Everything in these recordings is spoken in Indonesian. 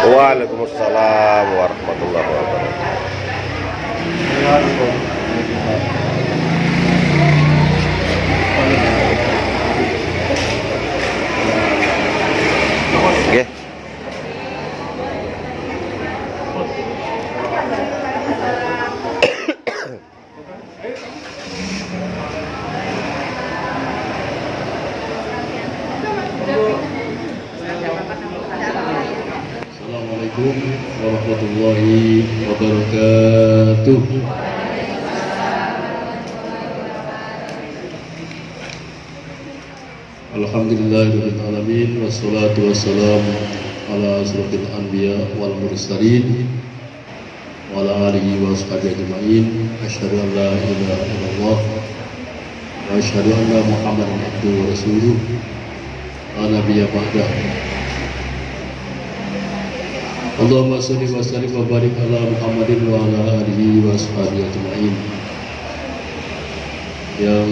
Waalaikumsalam warahmatullahi wabarakatuh. Oke. Assalamualaikum warahmatullahi wabarakatuh. Alhamdulillahirabbil alamin wassalatu wassalamu ala asyrofil anbiya wal mursalin wa ala alihi wa sahbihi ajma'in. Asyhadu an la ilaha illallah wa asyhadu anna Muhammadan abduhu wa rasuluh. La nabiyya ba'dahu. Allahumma sholli wa sallim wa barik ala Muhammadin wa ala alihi wa sahbihi ajma'in. Yang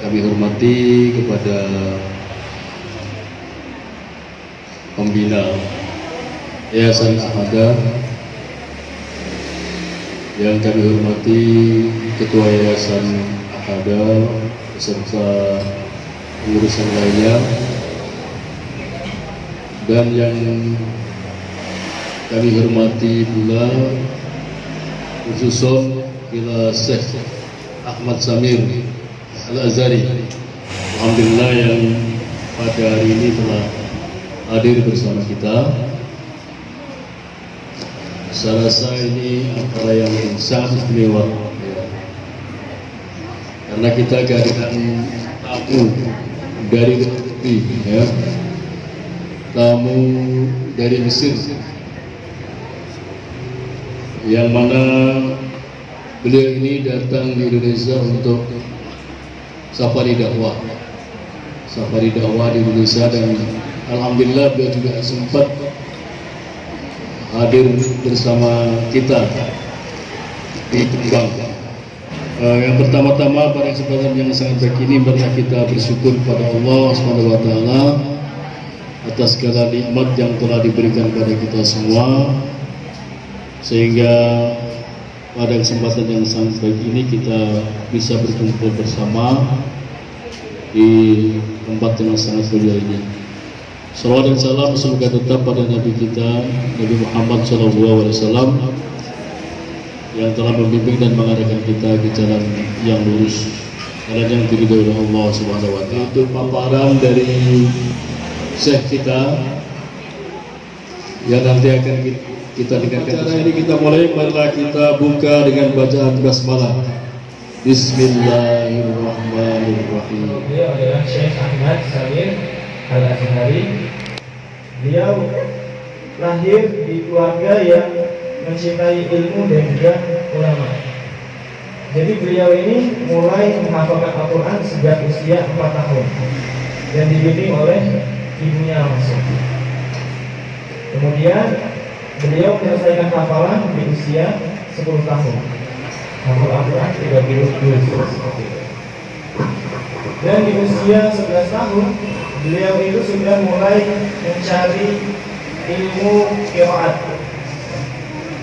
kami hormati kepada pembina Yayasan Ahada, yang kami hormati Ketua Yayasan Ahada beserta pengurusan lainnya, dan yang kami hormati pula khususnya bila Syekh Ahmad Samir Al-Azhari, alhamdulillah, yang pada hari ini telah hadir bersama kita. Saya rasa ini antara yang sangat istimewa, karena kita kehadiran tamu dari Turki, tamu dari Mesir, yang mana beliau ini datang di Indonesia untuk safari dakwah di Indonesia, dan alhamdulillah beliau juga sempat hadir bersama kita di Tumbang. Yang pertama-tama pada kesempatan yang sangat baik ini, marilah kita bersyukur kepada Allah Subhanahu wa taala atas segala nikmat yang telah diberikan kepada kita semua, sehingga pada kesempatan yang sangat baik ini kita bisa berkumpul bersama di tempat yang sangat mulia ini. Salawat dan salam semoga tetap pada Nabi kita, Nabi Muhammad SAW, yang telah membimbing dan mengarahkan kita ke jalan yang lurus, jalan yang diridhoi oleh Allah Subhanahu wa taala. Itu paparan dari Syekh kita yang nanti akan kita dengarkan. Acara ini kita mulai, marilah kita buka dengan bacaan basmalah. Bismillahirrahmanirrahim. Beliau adalah Syekh Ahmad Samir Al-Azhari. Beliau lahir di keluarga yang mencintai ilmu dan juga ulama. Jadi beliau ini mulai menghafalkan Al-Quran sejak usia 4 tahun dan dibimbing oleh ibunya langsung. Kemudian beliau menyelesaikan hafalan di usia 10 tahun. Hafal Al-Quran 30 juz. Dan di usia 11 tahun beliau itu sudah mulai mencari ilmu qiraat,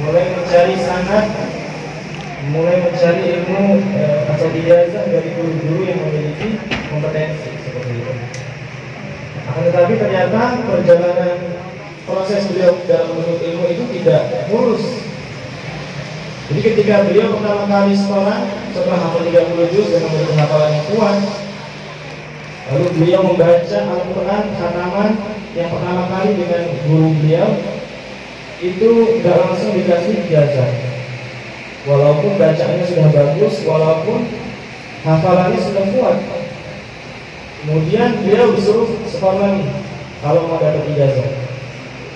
mulai mencari sanad, mulai mencari ilmu atau ijazah dari guru-guru yang memiliki kompetensi seperti itu. Akan tetapi ternyata perjalanan proses beliau dalam menuntut ilmu itu tidak mulus. Jadi ketika beliau pertama kali sekolah, setelah hafal 30 juz dan memiliki hafalan yang kuat, lalu beliau membaca Al-Quran khataman yang pertama kali dengan guru beliau, itu tidak langsung dikasih ijazah. Walaupun bacaannya sudah bagus, walaupun hafalannya sudah kuat, kemudian beliau disuruh sekolah lagi kalau mau dapat ijazah.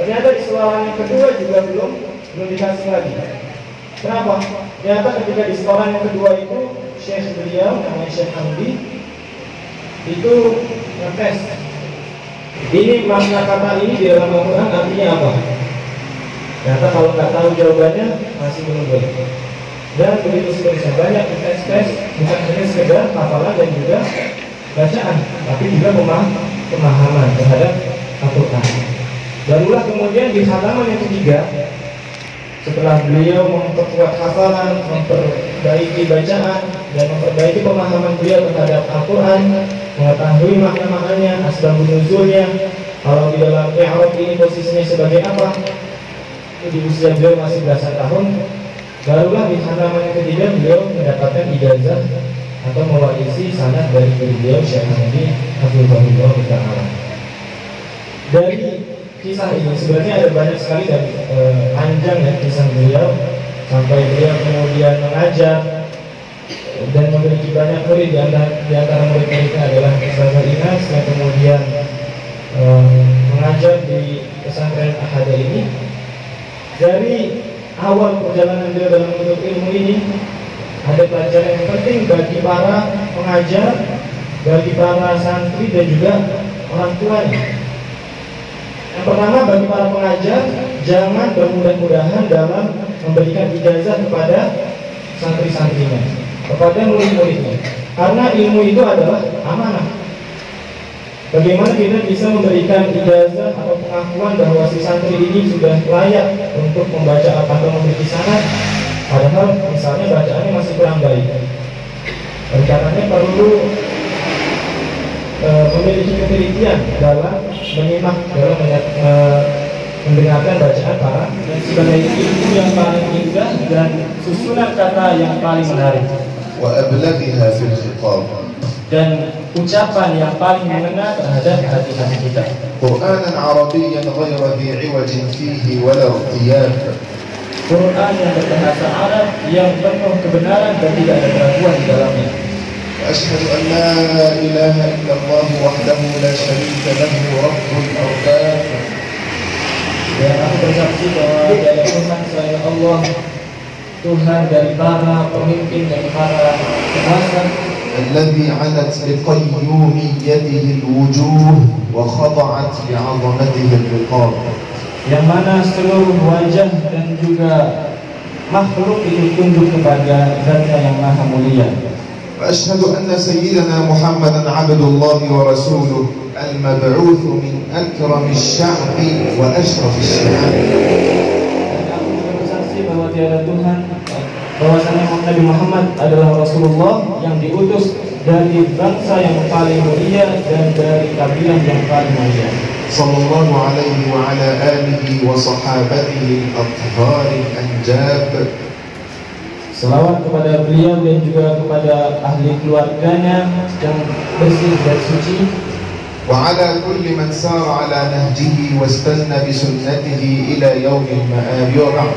Ternyata di sekolah yang kedua juga belum dikasih lagi. Kenapa? Ternyata ketika di sekolah yang kedua itu Syekh beliau namanya Syekh Hamdi itu ngetes, ini makna kata ini di dalam Al-Quran artinya apa? Ternyata kalau nggak tahu jawabannya masih belum boleh. Dan begitu seterusnya, banyak tes bukan hanya sekedar hafalan dan juga bacaan, tapi juga pemahaman terhadap Al-Quran. Barulah kemudian di halaman yang ketiga, setelah beliau memperkuat hafalan, memperbaiki bacaan, dan memperbaiki pemahaman beliau terhadap Al-Quran, mengetahui makna-maknanya, asbabun nuzulnya, kalau di dalam i'rab ini posisinya sebagai apa, di usia beliau masih belasan tahun, barulah di halaman yang ketiga beliau mendapatkan ijazah atau mewarisi sanad dari beliau Syekh Hamidi Hafizahullah Ta'ala. Dari kisah ini sebenarnya ada banyak sekali dan panjang ya kisah beliau, sampai beliau kemudian mengajar dan memiliki banyak murid. Di antara murid-muridnya adalah Ustaz Inas yang kemudian mengajar di pesantren Ahada ini. Dari awal perjalanan beliau dalam menuntut ilmu ini, ada pelajaran yang penting bagi para pengajar, bagi para santri dan juga orang tuanya. Yang pertama, bagi para pengajar, jangan bermudah-mudahan dalam memberikan ijazah kepada santri-santrinya, kepada murid-muridnya, karena ilmu itu adalah amanah. Bagaimana kita bisa memberikan ijazah atau pengakuan bahwa si santri ini sudah layak untuk membaca atau memiliki sanad, padahal misalnya bacaannya masih kurang baik. Rencananya perlu memiliki ketelitian dalam menyimak, dalam mendengarkan bacaan para, dan sebagai ilmu yang paling indah dan susunan kata yang paling menarik, وأبلغها في الخطاب, dan ucapan yang paling mengena terhadap hati-hati kita. قرآنا عربيا غير ذي عوج فيه ولا ارتياب, Quran yang berbahasa Arab yang penuh kebenaran dan tidak ada keraguan di dalamnya. وأشهد أن لا إله إلا الله وحده لا شريك له رب الأرباب, Dan aku bersaksi bahwa tidak ada Tuhan selain Allah, Tuhan dari para pemimpin dan para penguasa, الذي عنت بقيوميته الوجوه وخضعت لعظمته الرقاب, yang mana seluruh wajah dan juga makhluk itu tunduk kepada Zat-Nya yang Maha Mulia. وأشهد أن سيدنا محمدا عبد الله ورسوله المبعوث من أكرم الشعب وأشرف الشعب. Dan aku juga bersaksi bahwa tiada Tuhan, bahwasanya Nabi Muhammad adalah Rasulullah yang diutus dari bangsa yang paling mulia dan dari kabilah yang paling mulia. صلى الله عليه وعلى آله وصحابته الأطهار الأنجاب. Selawat kepada beliau dan juga kepada ahli keluarganya yang bersih dan suci, وعلى كل من سار على نهجه واستنى بسنته إلى يوم المآب وبعد.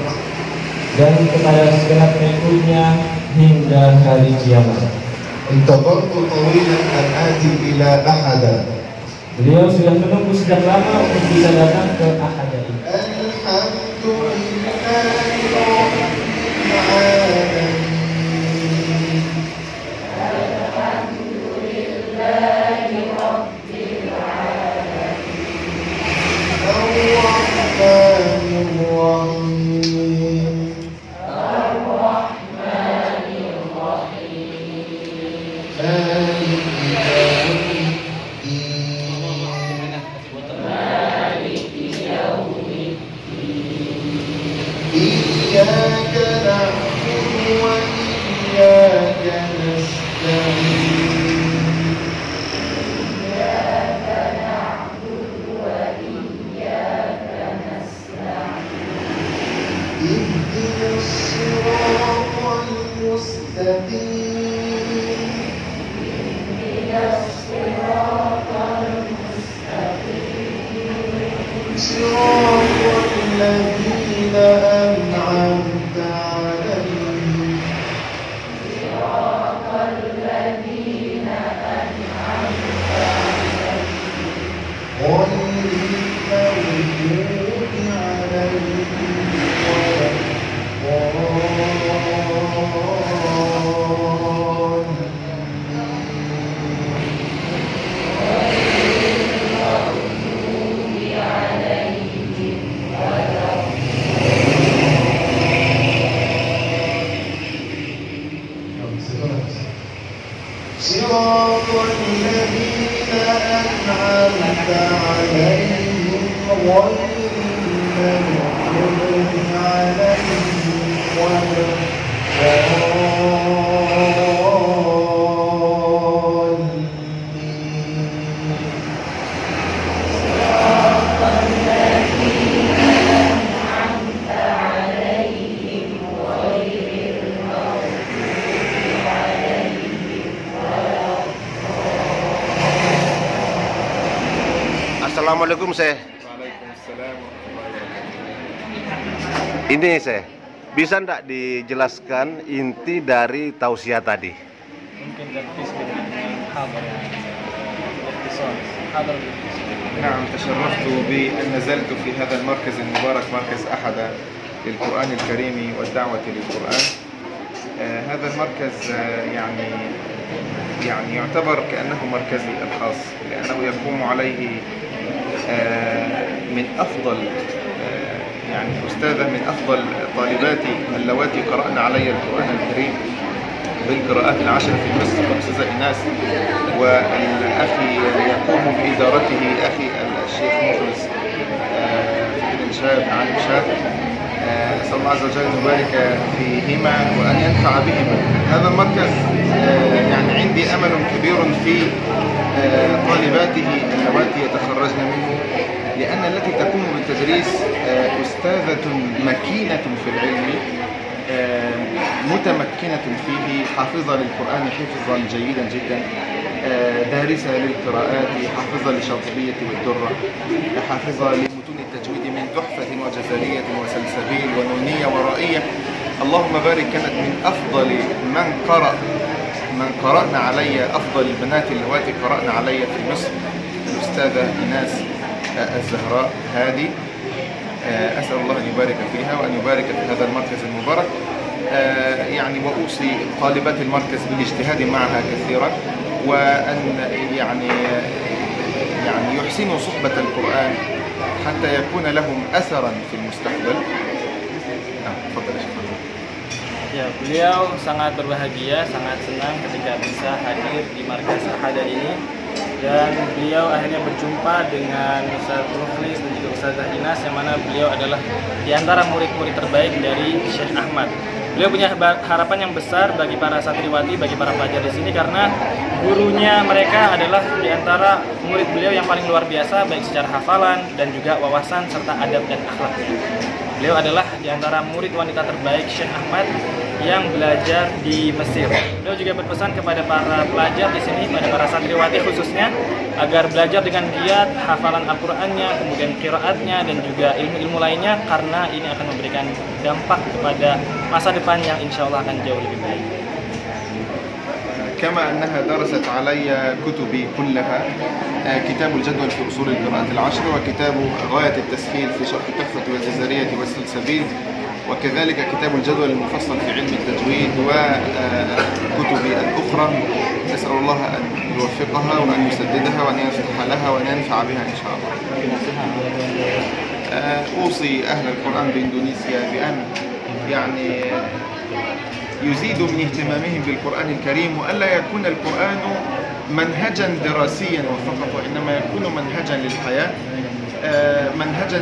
dan kepada segenap pengikutnya hingga hari kiamat. انتظرت طويلا أن آتي إلى أحد. Beliau sudah menunggu sejak lama untuk bisa datang ke Ahada ini. الحمد لله رب العالمين. إياك نعبد وإياك نستعين. اهدنا الصراط المستقيم. صراط الذين أنعمت عليهم. غير المغضوب عليهم ولا الضالين. المغضوب عليهم ولا Assalamualaikum Syekh. Waalaikumsalam. Ini Syekh, bisa ndak dijelaskan inti dari tausiah tadi? ممكن تركيز بالحاضر يعني باختصار حاضر بالاختصار. نعم، تشرفت بأن نزلت في هذا المركز المبارك، مركز أحد للقرآن الكريم والدعوة للقرآن. هذا المركز يعني يعتبر كأنه مركزي الخاص، لأنه يقوم عليه من أفضل يعني أستاذة من أفضل طالباتي اللواتي قرأن علي القرآن الكريم بالقراءات العشر في مصر، الأستاذة إيناس، والأخي يقوم بإدارته أخي الشيخ مخلص بن شاب عن شاب. أسأل الله عز وجل أن يبارك فيهما وأن ينفع بهما. هذا المركز يعني عندي أمل كبير في طالباته اللواتي يتخرجن منه، لأن التي تقوم بالتدريس أستاذة مكينة في العلم، متمكنة فيه، حافظة للقرآن حفظا جيدا جدا، دارسة للقراءات، حافظة للشاطبية والدرة، حافظة لمتون التجويد من تحفة وجزرية وسلسبيل ونونية ورائية. اللهم بارك، كانت من أفضل من قرأنا علي، أفضل البنات اللواتي قرأنا علي في مصر الأستاذة إيناس الزهراء هادي. أسأل الله أن يبارك فيها وأن يبارك في هذا المركز المبارك. يعني وأوصي طالبات المركز بالاجتهاد معها كثيرا، وأن يعني يحسنوا صحبة القرآن حتى يكون لهم أثرا في المستقبل. تفضل يا شيخ. Ya, beliau sangat berbahagia, sangat senang ketika bisa hadir di markas Ahada ini, dan beliau akhirnya berjumpa dengan Ustaz Mukhlis dan juga Ustazah Inas, yang mana beliau adalah di antara murid-murid terbaik dari Syekh Ahmad. Beliau punya harapan yang besar bagi para santriwati, bagi para pelajar di sini, karena gurunya mereka adalah di antara murid beliau yang paling luar biasa, baik secara hafalan dan juga wawasan serta adab dan akhlaknya. Beliau adalah di antara murid wanita terbaik Syekh Ahmad yang belajar di Mesir. Beliau juga berpesan kepada para pelajar di sini, pada para santriwati khususnya, agar belajar dengan giat hafalan Al-Qur'annya, kemudian qiraatnya, dan juga ilmu-ilmu lainnya, karena ini akan memberikan dampak kepada masa depan yang insya Allah akan jauh lebih baik. كما أنها درست علي كتبي كلها، كتاب الجدول في أصول القراءة العشر، وكتاب غاية التسهيل في شرح التحفة والجزرية والسلسبيل، وكذلك كتاب الجدول المفصل في علم التجويد وكتبي الأخرى. نسأل الله أن يوفقها وأن يسددها وأن يفتح لها وأن ينفع بها إن شاء الله. أوصي أهل القرآن بإندونيسيا بأن يعني يزيدوا من اهتمامهم بالقرآن الكريم، وألا يكون القرآن منهجا دراسيا وفقط، وإنما يكون منهجا للحياة، منهجا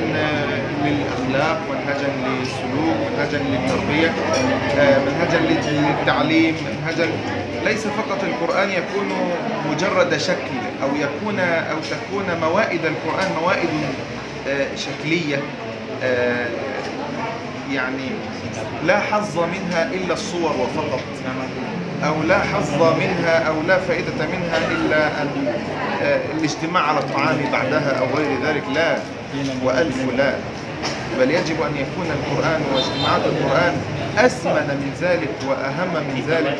للأخلاق، منهجا للسلوك، منهجا للتربية، منهجا للتعليم، منهجا ليس فقط القرآن يكون مجرد شكل، أو تكون موائد القرآن موائد شكلية، يعني لا حظ منها إلا الصور وفقط، أو لا حظ منها أو لا فائدة منها إلا الاجتماع على الطعام بعدها أو غير ذلك، لا وألف لا، بل يجب أن يكون القرآن واجتماعات القرآن أثمن من ذلك وأهم من ذلك،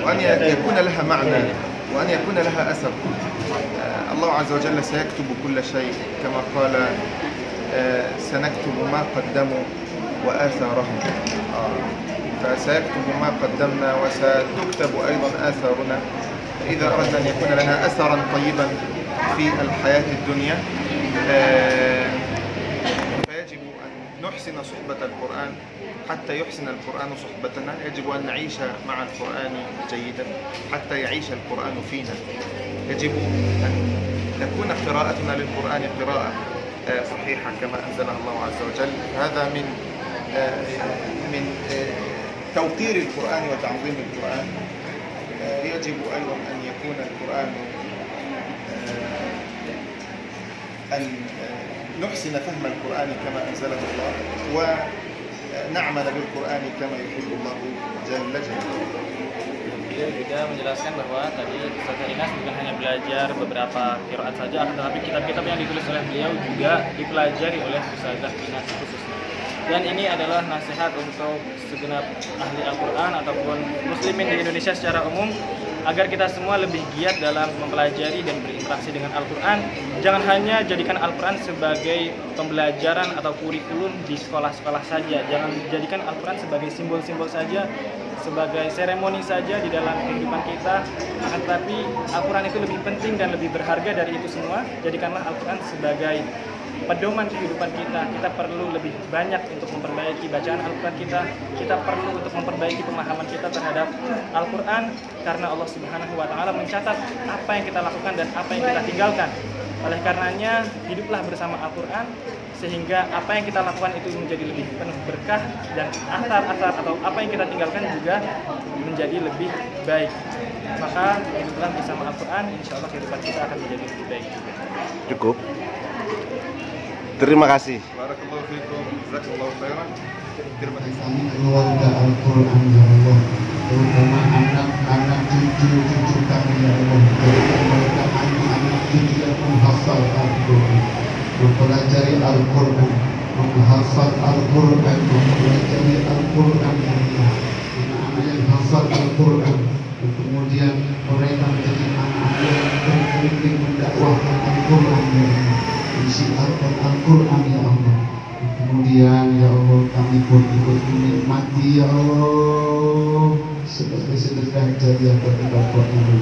وأن يكون لها معنى وأن يكون لها أثر. الله عز وجل سيكتب كل شيء كما قال سنكتب ما قدموا وآثارهم، فسيكتب ما قدمنا وستكتب أيضا آثارنا. إذا أردنا أن يكون لنا أثرا طيبا في الحياة الدنيا فيجب أن نحسن صحبة القرآن حتى يحسن القرآن صحبتنا. يجب أن نعيش مع القرآن جيدا حتى يعيش القرآن فينا. يجب أن تكون قراءتنا للقرآن قراءة صحيحة كما أنزلها الله عز وجل. هذا من توقير القرآن وتعظيم القرآن. يجب أيضا أن يكون القرآن أن نحسن فهم القرآن كما أنزله الله ونعمل بالقرآن كما يحب الله جل جلاله. Beliau juga menjelaskan bahwa tadi Ustaz Inas bukan hanya belajar beberapa qiraat saja, tetapi kitab-kitab yang ditulis oleh beliau juga dipelajari oleh Ustaz Inas khususnya. Dan ini adalah nasihat untuk segenap ahli Al-Quran ataupun muslimin di Indonesia secara umum, agar kita semua lebih giat dalam mempelajari dan berinteraksi dengan Al-Quran. Jangan hanya jadikan Al-Quran sebagai pembelajaran atau kurikulum di sekolah-sekolah saja. Jangan jadikan Al-Quran sebagai simbol-simbol saja, sebagai seremoni saja di dalam kehidupan kita. Akan tetapi Al-Quran itu lebih penting dan lebih berharga dari itu semua. Jadikanlah Al-Quran sebagai pedoman kehidupan kita. Kita perlu lebih banyak untuk memperbaiki bacaan Al-Quran kita. Kita perlu untuk memperbaiki pemahaman kita terhadap Al-Quran, karena Allah Subhanahu wa Ta'ala mencatat apa yang kita lakukan dan apa yang kita tinggalkan. Oleh karenanya, hiduplah bersama Al-Quran, sehingga apa yang kita lakukan itu menjadi lebih penuh berkah, dan athar-athar atau apa yang kita tinggalkan juga menjadi lebih baik. Maka hiduplah bersama Al-Quran, insya Allah kehidupan kita akan menjadi lebih baik juga. Cukup. Terima kasih. Barakallahu fiikum, jazakallahu khairan. Terima kasih. Kami keluarga Al-Quran ya Allah, terutama anak-anak cucu-cucu kami ya Allah, terutama anak-anak cucu yang menghafal Al-Quran, mempelajari Al-Quran, menghafal Al-Quran, mempelajari Al-Quran ya Allah. Anak-anak yang hafal Al-Quran, dan kemudian mereka menjadi anak-anak yang berkeliling mendakwahkan Al-Quran ya Allah, mensiarkan Al-Quran ya Allah. Kemudian ya Allah, kami pun ikut menikmati ya Allah sebagai sedekah jariah bagi Bapak Ibu.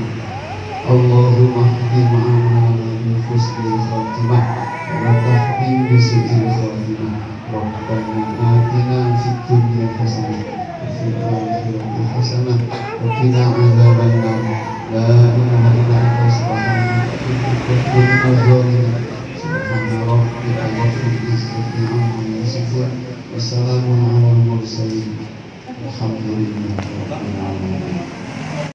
Allahumma hdi ma'amana min husnil khatimah wa la tahdim bi su'il khatimah. Rabbana atina fid dunya hasanah wa fil akhirati hasanah wa qina adzabannar. La ilaha illa anta subhanaka inni kuntu minadh dhalimin. Subhana rabbika rabbil izzati amma yasifun. Wassalamu ala al-mursalin. Alhamdulillah.